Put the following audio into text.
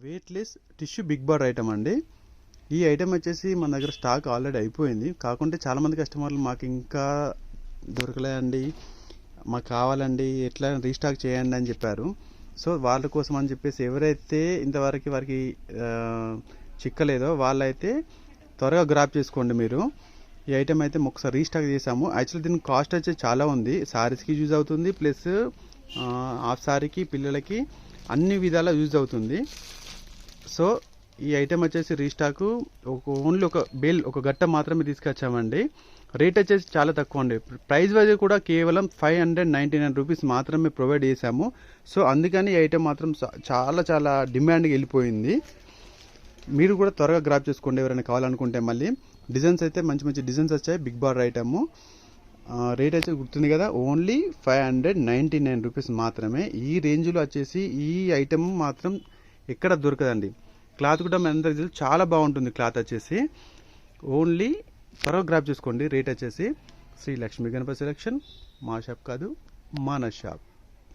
Weightless tissue big bar item అండి. ఈ item వచ్చేసి మన దగ్గర స్టాక్ ఆల్రెడీ అయిపోయింది. కాకుంటే చాలామంది కస్టమర్లు మాకు ఇంకా దొరకలేదండి, మాకు కావాలండి, ఎట్లా రీస్టాక్ చేయండి అని చెప్పారు. సో వాళ్ళ కోసం అని చెప్పేసి ఎవరైతే ఇంతవరకు వారికి చిక్కలేదో వాళ్ళైతే త్వరగా గ్రాప్ చేసుకోండి మీరు. ఈ ఐటమ్ అయితే ఒకసారి రీస్టాక్ చేసాము. యాక్చువల్లీ దీని కాస్ట్ వచ్చేసి చాలా ఉంది. సారీస్కి యూజ్ అవుతుంది, ప్లస్ హాఫ్ సారీకి, పిల్లలకి అన్ని విధాలా యూజ్ అవుతుంది. సో ఈ ఐటెం వచ్చేసి రీస్టాక్ ఓన్లీ ఒక గట్ట మాత్రమే తీసుకొచ్చామండి. రేట్ వచ్చేసి చాలా తక్కువ అండి. ప్రైస్ వైజ్ కూడా కేవలం 599 రూపీస్ మాత్రమే ప్రొవైడ్ చేశాము. సో అందుకని ఈ ఐటెం మాత్రం చాలా చాలా డిమాండ్కి వెళ్ళిపోయింది. మీరు కూడా త్వరగా గ్రాప్ చేసుకోండి ఎవరైనా కావాలనుకుంటే. మళ్ళీ డిజైన్స్ అయితే మంచి మంచి డిజైన్స్ వచ్చాయి. బిగ్ బార్ ఐటమ్ రేట్ అయితే గుర్తుంది కదా, ఓన్లీ 599 రూపీస్ మాత్రమే. ఈ రేంజ్లో వచ్చేసి ఈ ఐటమ్ మాత్రం ఎక్కడ దొరకదండి. క్లాత్ కూడా మన చాలా బాగుంటుంది. క్లాత్ వచ్చేసి ఓన్లీ త్వరగా గ్రాప్ చేసుకోండి. రేట్ వచ్చేసి శ్రీ లక్ష్మీ గణపతి సెలెక్షన్, మా షాప్ కాదు, మన షాప్.